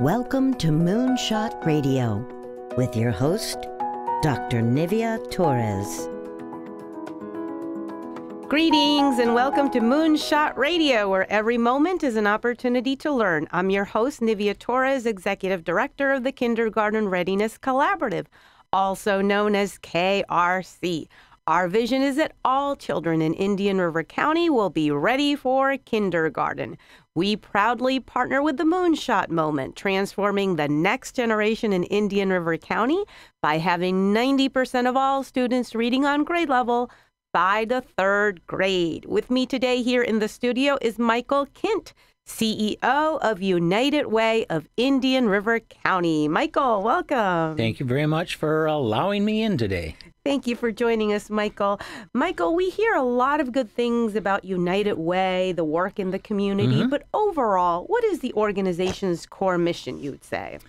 Welcome to Moonshot Radio with your host, Dr. Nivea Torres. Greetings and welcome to Moonshot Radio, where every moment is an opportunity to learn. I'm your host, Nivea Torres, Executive Director of the Kindergarten Readiness Collaborative, also known as KRC. Our vision is that all children in Indian River County will be ready for kindergarten. We proudly partner with the Moonshot Moment, transforming the next generation in Indian River County by having 90% of all students reading on grade level by the third grade. With me today here in the studio is Michael Kint, CEO of United Way of Indian River County. Michael, welcome. Thank you very much for allowing me in today. Thank you for joining us, Michael. Michael, we hear a lot of good things about United Way, the work in the community, but overall, what is the organization's core mission, you would say?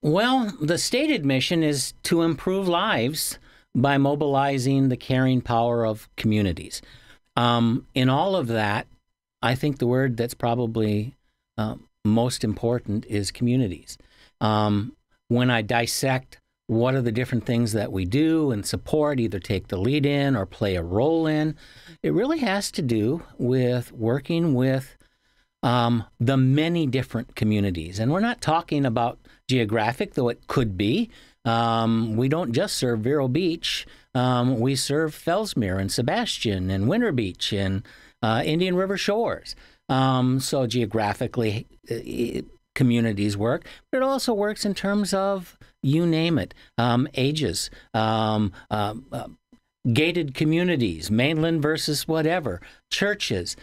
Well, the stated mission is to improve lives by mobilizing the caring power of communities. In all of that, I think the word that's probably most important is communities. When I dissect what are the different things that we do and support, either take the lead in or play a role in, it really has to do with working with the many different communities. And we're not talking about geographic, though it could be. We don't just serve Vero Beach. We serve Fellsmere and Sebastian and Winter Beach and Indian River Shores. So geographically, communities work, but it also works in terms of, you name it, ages, gated communities, mainland versus whatever, churches.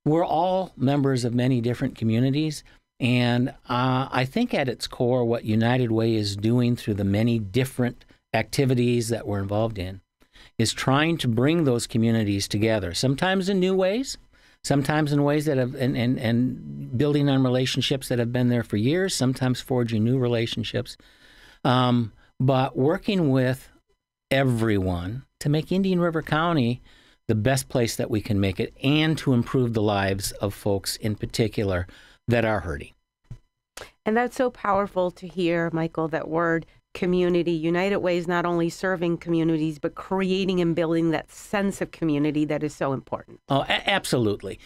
We're all members of many different communities. And I think at its core, what United Way is doing through the many different activities that we're involved in is trying to bring those communities together, sometimes in new ways, sometimes in ways that have, and building on relationships that have been there for years, sometimes forging new relationships, but working with everyone to make Indian River County the best place that we can make it and to improve the lives of folks in particular that are hurting. And that's so powerful to hear, Michael, that word community. United Way is not only serving communities, but creating and building that sense of community that is so important. Oh, absolutely.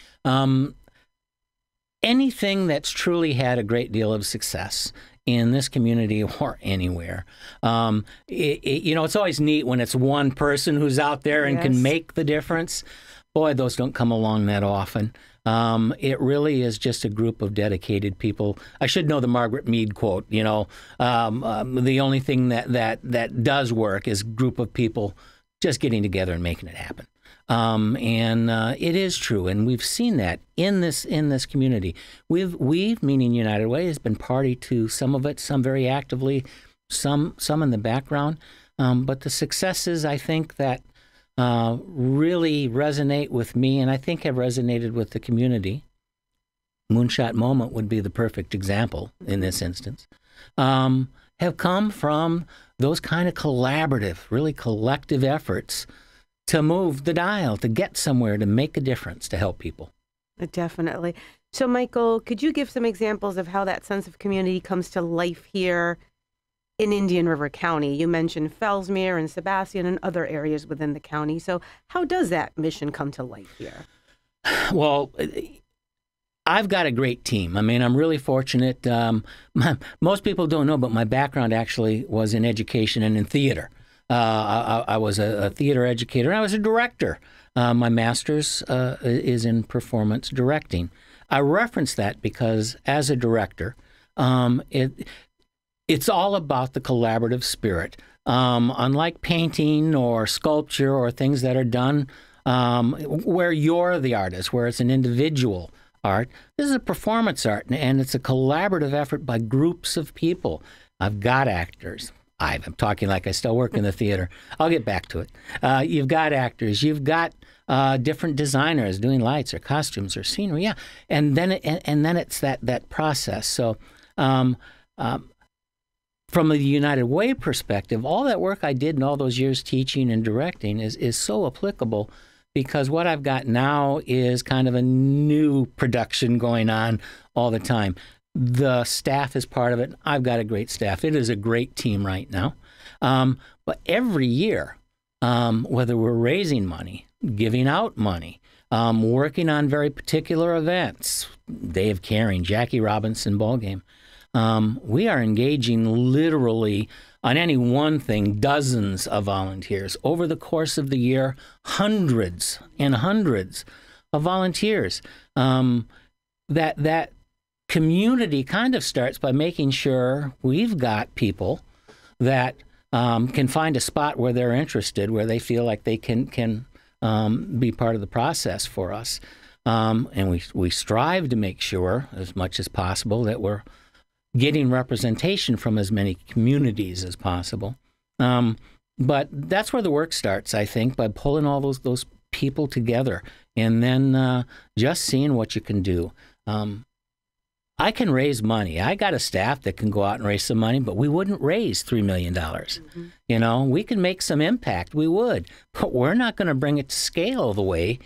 Anything that's truly had a great deal of success in this community or anywhere, it's always neat when it's one person who's out there and can make the difference. Boy, those don't come along that often. It really is just a group of dedicated people. I should know the Margaret Mead quote, the only thing that does work is a group of people just getting together and making it happen. And it is true, and we've seen that in this community. We've, meaning United Way, has been party to some of it, some very actively, some in the background. But the successes, I think, that really resonate with me, and I think have resonated with the community. Moonshot Moment would be the perfect example in this instance. Have come from those kind of collaborative, really collective efforts to move the dial, to get somewhere, to make a difference, to help people. Definitely. So, Michael, could you give some examples of how that sense of community comes to life here in Indian River County? You mentioned Fellsmere and Sebastian and other areas within the county. So how does that mission come to life here? Well, I've got a great team. I mean, I'm really fortunate. Most people don't know, but my background actually was in education and in theater. I was a theater educator, and I was a director. My master's is in performance directing. I reference that because as a director, it's all about the collaborative spirit. Unlike painting or sculpture or things that are done where you're the artist, where it's an individual art, this is a performance art, and it's a collaborative effort by groups of people. I've got actors. I'm talking like I still work in the theater. I'll get back to it. You've got actors. You've got different designers doing lights or costumes or scenery. Yeah, and then it's that process. So, from the United Way perspective, all that work I did in all those years teaching and directing is so applicable, because what I've got now is kind of a new production going on all the time. The staff is part of it. I've got a great staff. It is a great team right now. But every year, whether we're raising money, giving out money, working on very particular events, Day of Caring, Jackie Robinson ballgame, we are engaging literally on any one thing dozens of volunteers. Over the course of the year, hundreds and hundreds of volunteers. That community kind of starts by making sure we've got people that can find a spot where they're interested, where they feel like they can be part of the process for us. And we strive to make sure, as much as possible, that we're getting representation from as many communities as possible. But that's where the work starts, I think, by pulling all those people together and then just seeing what you can do. I can raise money. I got a staff that can go out and raise some money, but we wouldn't raise $3 million. Mm-hmm. You know, we can make some impact. We would, but we're not going to bring it to scale the way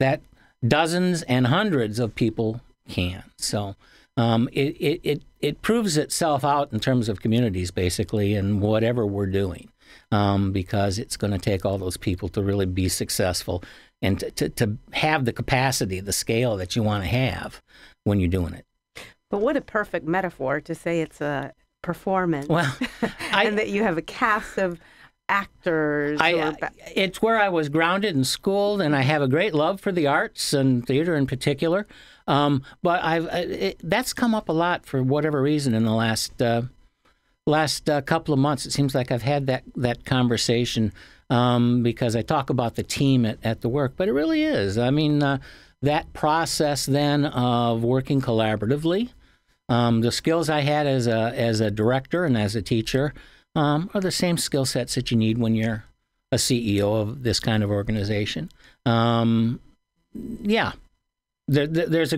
that dozens and hundreds of people can. So it proves itself out in terms of communities, basically, and whatever we're doing, because it's going to take all those people to really be successful and to have the capacity, the scale that you want to have when you're doing it. But what a perfect metaphor to say it's a performance. Well, and that you have a cast of actors. It's where I was grounded and schooled, and I have a great love for the arts and theater in particular. But that's come up a lot for whatever reason in the last couple of months. It seems like I've had that conversation because I talk about the team at the work, but it really is. I mean, that process then of working collaboratively, the skills I had as a director and as a teacher are the same skill sets that you need when you're a CEO of this kind of organization. Yeah, there's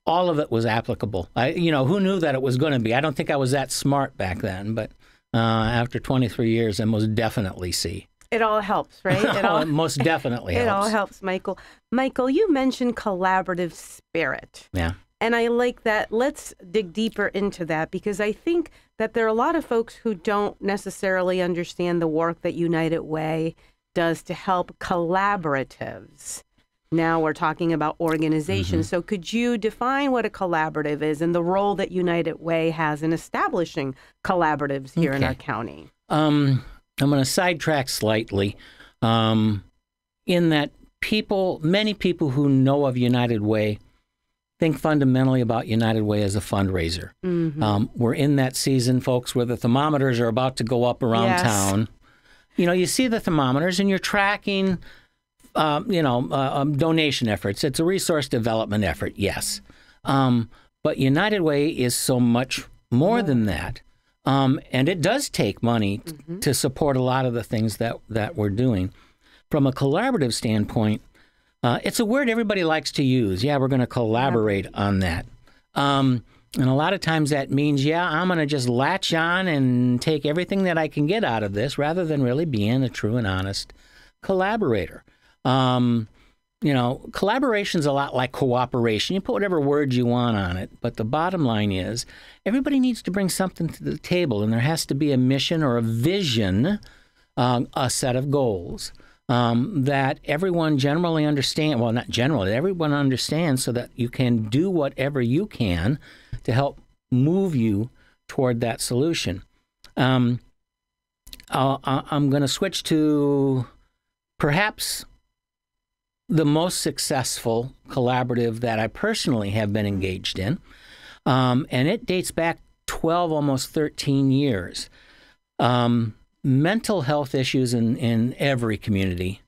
all of it was applicable. Who knew that it was going to be? I don't think I was that smart back then, but after 23 years, I most definitely see. It all helps, right? It most definitely helps. It all helps, Michael. Michael, you mentioned collaborative spirit. Yeah. And I like that. Let's dig deeper into that, because I think that there are a lot of folks who don't necessarily understand the work that United Way does to help collaboratives. Now we're talking about organizations. Mm-hmm. So could you define what a collaborative is and the role that United Way has in establishing collaboratives here in our county? I'm going to sidetrack slightly in that many people who know of United Way think fundamentally about United Way as a fundraiser. Mm-hmm. We're in that season, folks, where the thermometers are about to go up around town. You see the thermometers and you're tracking, donation efforts. It's a resource development effort, yes. But United Way is so much more than that. And it does take money to support a lot of the things that we're doing. From a collaborative standpoint, it's a word everybody likes to use. Yeah, we're going to collaborate on that. And a lot of times that means, I'm going to just latch on and take everything that I can get out of this rather than really being a true and honest collaborator. Collaboration's a lot like cooperation. You put whatever word you want on it, but the bottom line is everybody needs to bring something to the table, and there has to be a mission or a vision, a set of goals that everyone generally understands. Well, not generally, everyone understands, so that you can do whatever you can to help move you toward that solution. I'm going to switch to perhaps the most successful collaborative that I personally have been engaged in, and it dates back 12, almost 13 years. Mental health issues in every community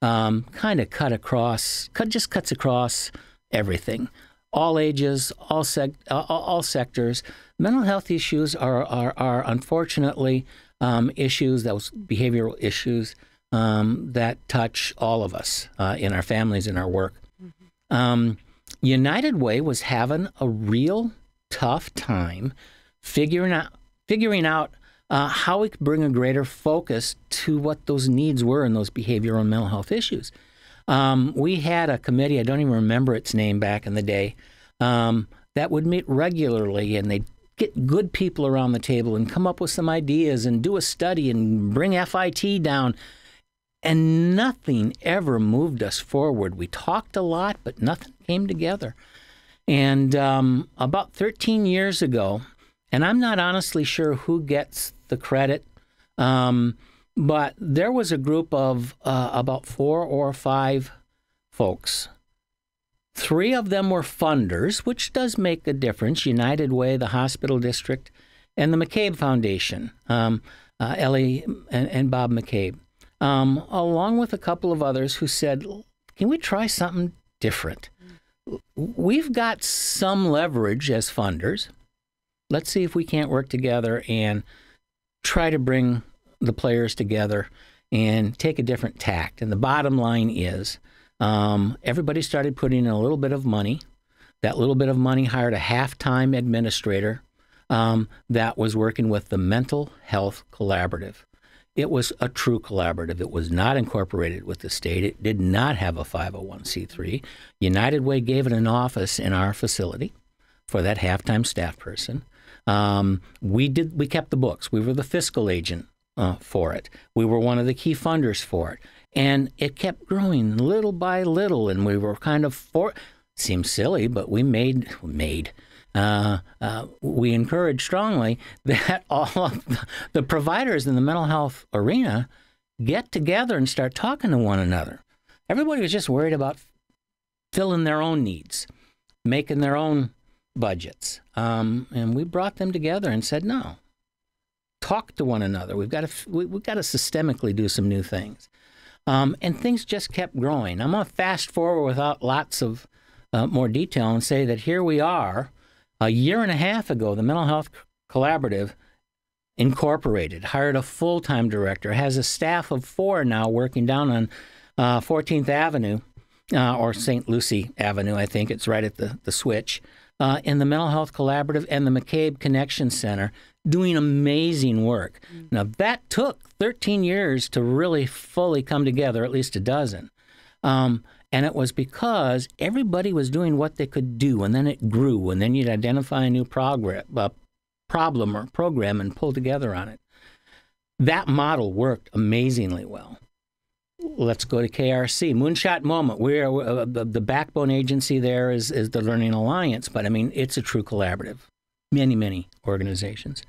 kind of cuts across everything, all ages, all sectors. Mental health issues are unfortunately issues, those behavioral issues, that touch all of us in our families, in our work. Mm-hmm. United Way was having a real tough time figuring out how we could bring a greater focus to what those needs were in those behavioral and mental health issues. We had a committee, I don't even remember its name back in the day, that would meet regularly, and they'd get good people around the table and come up with some ideas and do a study and bring FIT down. And nothing ever moved us forward. We talked a lot, but nothing came together. And about 13 years ago, and I'm not honestly sure who gets the credit, but there was a group of about 4 or 5 folks. 3 of them were funders, which does make a difference: United Way, the hospital district, and the McCabe Foundation, Ellie and Bob McCabe, along with a couple of others who said, can we try something different? We've got some leverage as funders. Let's see if we can't work together and try to bring the players together and take a different tact. And the bottom line is, everybody started putting in a little bit of money. That little bit of money hired a half-time administrator that was working with the Mental Health Collaborative. It was a true collaborative. It was not incorporated with the state. It did not have a 501c3. United Way gave it an office in our facility for that half-time staff person. We kept the books. We were the fiscal agent for it. We were one of the key funders for it. And it kept growing little by little, and we were kind of seems silly, but we encourage strongly that all of the providers in the mental health arena get together and start talking to one another. Everybody was just worried about filling their own needs, making their own budgets. And we brought them together and said, no, talk to one another. We've got to systemically do some new things. And things just kept growing. I'm going to fast forward without lots of more detail and say that here we are. A year and a half ago, the Mental Health Collaborative incorporated, hired a full-time director, has a staff of 4 now working down on 14th Avenue, or St. Lucie Avenue, I think. It's right at the switch, in the Mental Health Collaborative and the McCabe Connection Center, doing amazing work. Now, that took 13 years to really fully come together, at least a dozen. And it was because everybody was doing what they could do, and then it grew, and then you'd identify a new problem or program and pull together on it. That model worked amazingly well. Let's go to KRC. Moonshot Moment. We're the backbone agency there is the Learning Alliance, but I mean, it's a true collaborative. Many organizations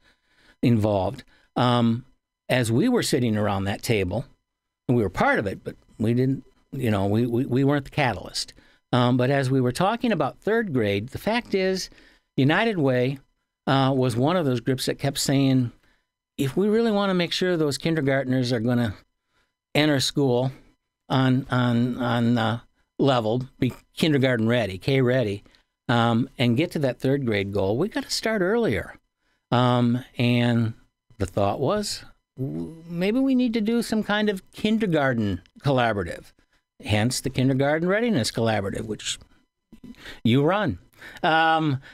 involved. As we were sitting around that table, and we were part of it, but we didn't. We weren't the catalyst. But as we were talking about 3rd grade, the fact is, United Way was one of those groups that kept saying, if we really want to make sure those kindergartners are going to enter school on level, be kindergarten ready, K ready, and get to that 3rd grade goal, we got to start earlier. And the thought was, maybe we need to do some kind of kindergarten collaborative. Hence the Kindergarten Readiness Collaborative, which you run.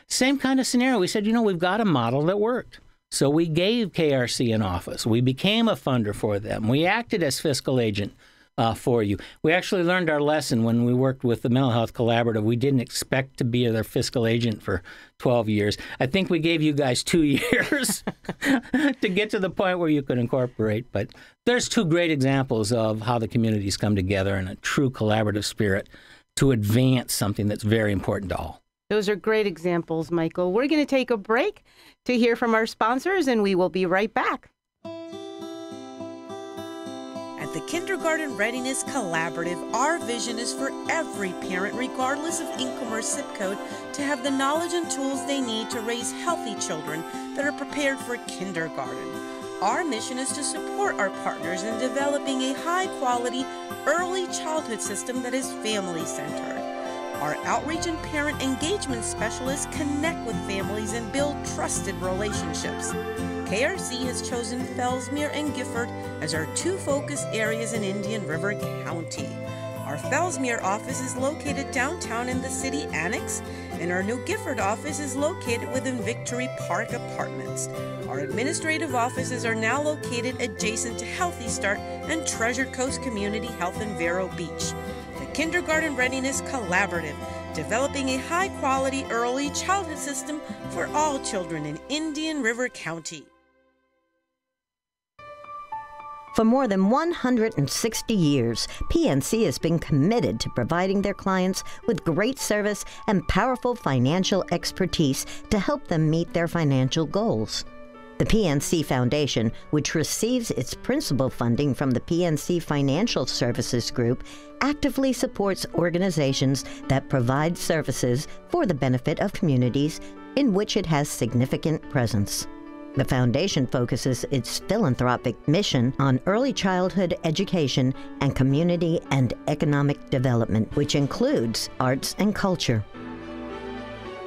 Same kind of scenario. We said, we've got a model that worked. So we gave KRC an office. We became a funder for them. We acted as fiscal agent for you. We actually learned our lesson when we worked with the Mental Health Collaborative. We didn't expect to be their fiscal agent for 12 years. I think we gave you guys 2 years to get to the point where you could incorporate. But there's 2 great examples of how the communities come together in a true collaborative spirit to advance something that's very important to all. Those are great examples, Michael. We're going to take a break to hear from our sponsors, and we will be right back. At the Kindergarten Readiness Collaborative, our vision is for every parent, regardless of income or zip code, to have the knowledge and tools they need to raise healthy children that are prepared for kindergarten. Our mission is to support our partners in developing a high-quality early childhood system that is family-centered. Our outreach and parent engagement specialists connect with families and build trusted relationships. KRC has chosen Fellsmere and Gifford as our 2 focus areas in Indian River County. Our Fellsmere office is located downtown in the city annex, and our new Gifford office is located within Victory Park Apartments. Our administrative offices are now located adjacent to Healthy Start and Treasure Coast Community Health in Vero Beach. The Kindergarten Readiness Collaborative, developing a high-quality early childhood system for all children in Indian River County. For more than 160 years, PNC has been committed to providing their clients with great service and powerful financial expertise to help them meet their financial goals. The PNC Foundation, which receives its principal funding from the PNC Financial Services Group, actively supports organizations that provide services for the benefit of communities in which it has significant presence. The foundation focuses its philanthropic mission on early childhood education and community and economic development, which includes arts and culture.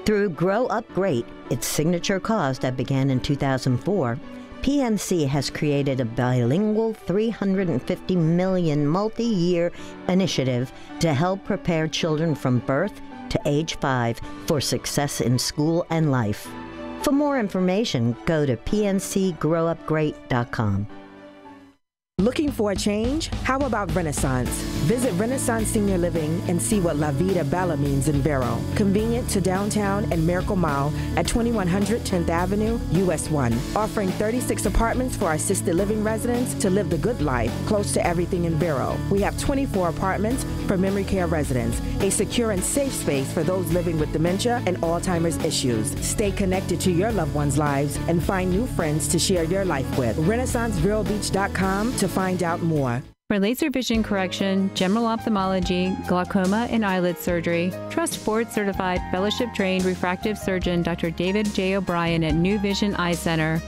Through Grow Up Great, its signature cause that began in 2004, PNC has created a bilingual $350 million multi-year initiative to help prepare children from birth to age 5 for success in school and life. For more information, go to pncgrowupgreat.com. Looking for a change? How about Renaissance? Visit Renaissance Senior Living and see what La Vida Bella means in Vero. Convenient to downtown and Miracle Mile at 2100 10th Avenue, US 1. Offering 36 apartments for assisted living residents to live the good life close to everything in Vero. We have 24 apartments for memory care residents, a secure and safe space for those living with dementia and Alzheimer's issues. Stay connected to your loved ones' lives and find new friends to share your life with. RenaissanceVeroBeach.com to find out more. For laser vision correction, general ophthalmology, glaucoma, and eyelid surgery, trust board-certified, fellowship-trained refractive surgeon Dr. David J. O'Brien at New Vision Eye Center.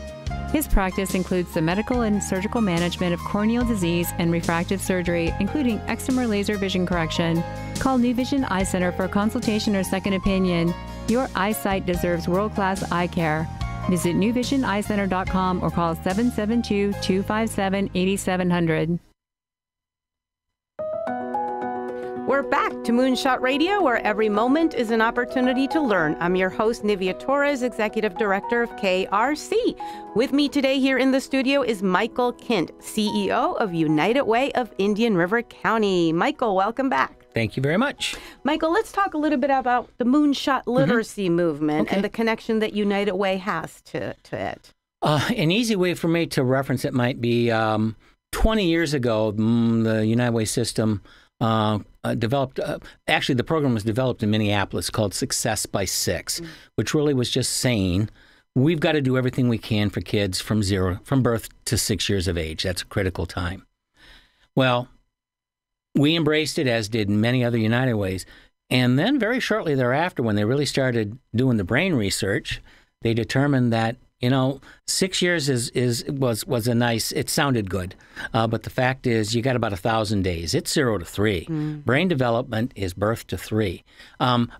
His practice includes the medical and surgical management of corneal disease and refractive surgery, including excimer laser vision correction. Call New Vision Eye Center for a consultation or second opinion. Your eyesight deserves world-class eye care. Visit newvisioneyecenter.com or call 772-257-8700. We're back to Moonshot Radio, where every moment is an opportunity to learn. I'm your host, Nivia Torres, Executive Director of KRC. With me today here in the studio is Michael Kint, CEO of United Way of Indian River County. Michael, welcome back. Thank you very much. Michael, let's talk a little bit about the Moonshot Literacy movement and the connection that United Way has to it. An easy way for me to reference it might be 20 years ago, the United Way system developed, actually the program was developed in Minneapolis called Success by 6, which really was just saying, we've got to do everything we can for kids from birth to 6 years of age. That's a critical time. Well, we embraced it, as did many other United Ways. And then very shortly thereafter, when they really started doing the brain research, they determined that, 6 years was a nice, it sounded good. But the fact is, you got about 1,000 days. It's 0 to 3. Brain development is birth to 3.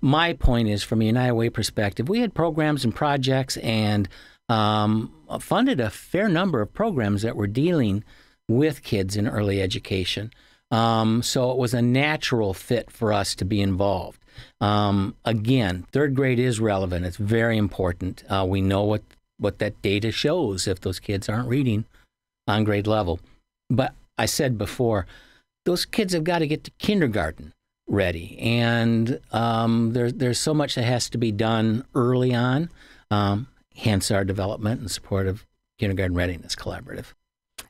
My point is, from a United Way perspective, we had programs and projects and funded a fair number of programs that were dealing with kids in early education. So it was a natural fit for us to be involved. Again, third grade is relevant. It's very important. We know what that data shows if those kids aren't reading on grade level. But I said before, those kids have got to get to kindergarten ready. And there's so much that has to be done early on, hence our development and support of Kindergarten Readiness Collaborative.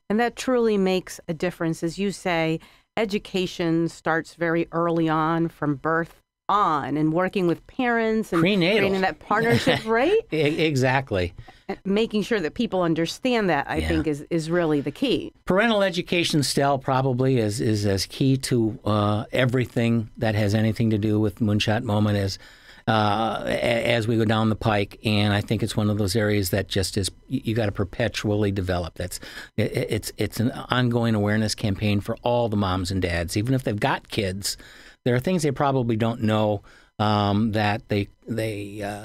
And that truly makes a difference. As you say, education starts very early on, from birth on, and working with parents and creating that partnership, right? Exactly. And making sure that people understand that, I think, is really the key. Parental education still probably is as key to everything that has anything to do with Moonshot Moment as we go down the pike. And I think it's one of those areas that just is, you got to perpetually develop. It's an ongoing awareness campaign for all the moms and dads, even if they've got kids. There are things they probably don't know that they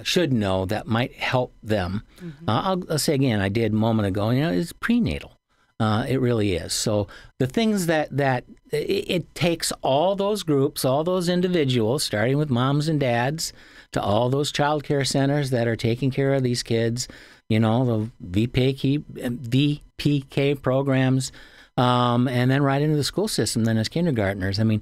should know that might help them. I'll say again, I did a moment ago, it's prenatal. It really is. So the things that it takes all those groups, all those individuals, starting with moms and dads, to all those child care centers that are taking care of these kids, the VPK programs, and then right into the school system then as kindergartners. I mean,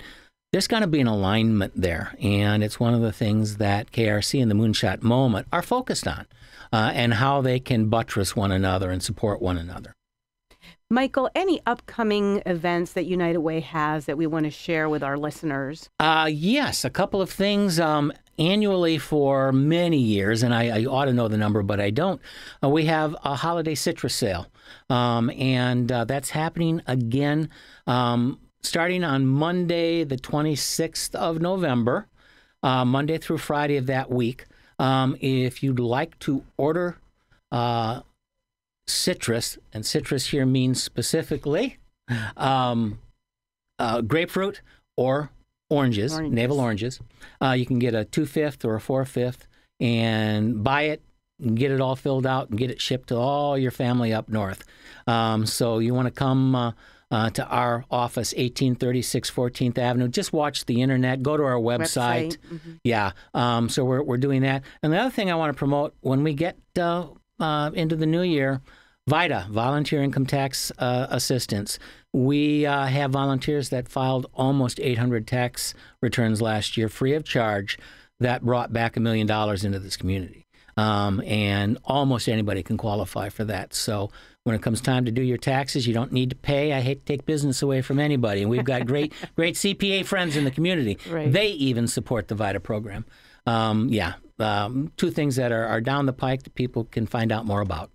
there's going to be an alignment there. And it's one of the things that KRC and the Moonshot Moment are focused on, and how they can buttress one another and support one another. Michael, any upcoming events that United Way has that we want to share with our listeners? Yes, a couple of things. Annually for many years, and I ought to know the number, but I don't, we have a holiday citrus sale. And that's happening again starting on Monday, the 26th of November, Monday through Friday of that week. If you'd like to order citrus, and citrus here means specifically grapefruit or oranges, navel oranges. You can get a 2/5 or a 4/5 and buy it and get it all filled out and get it shipped to all your family up north. So you want to come to our office, 1836 14th Avenue. Just watch the internet. Go to our website. Mm-hmm. Yeah. So we're doing that. And the other thing I want to promote when we get into the new year, VITA, Volunteer Income Tax Assistance. We have volunteers that filed almost 800 tax returns last year free of charge that brought back $1 million into this community. And almost anybody can qualify for that. So when it comes time to do your taxes, you don't need to pay. I hate to take business away from anybody. And we've got great CPA friends in the community. Right. They even support the VITA program. Two things that are down the pike that people can find out more about.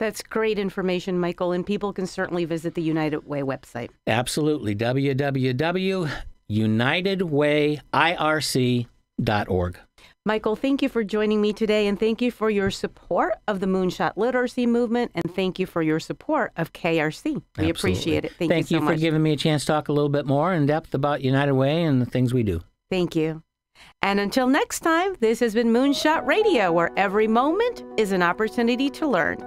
That's great information, Michael, and people can certainly visit the United Way website. Absolutely. www.unitedwayirc.org. Michael, thank you for joining me today, and thank you for your support of the Moonshot Literacy Movement, and thank you for your support of KRC. We appreciate it. Thank you so much. Thank you for giving me a chance to talk a little bit more in depth about United Way and the things we do. Thank you. And until next time, this has been Moonshot Radio, where every moment is an opportunity to learn.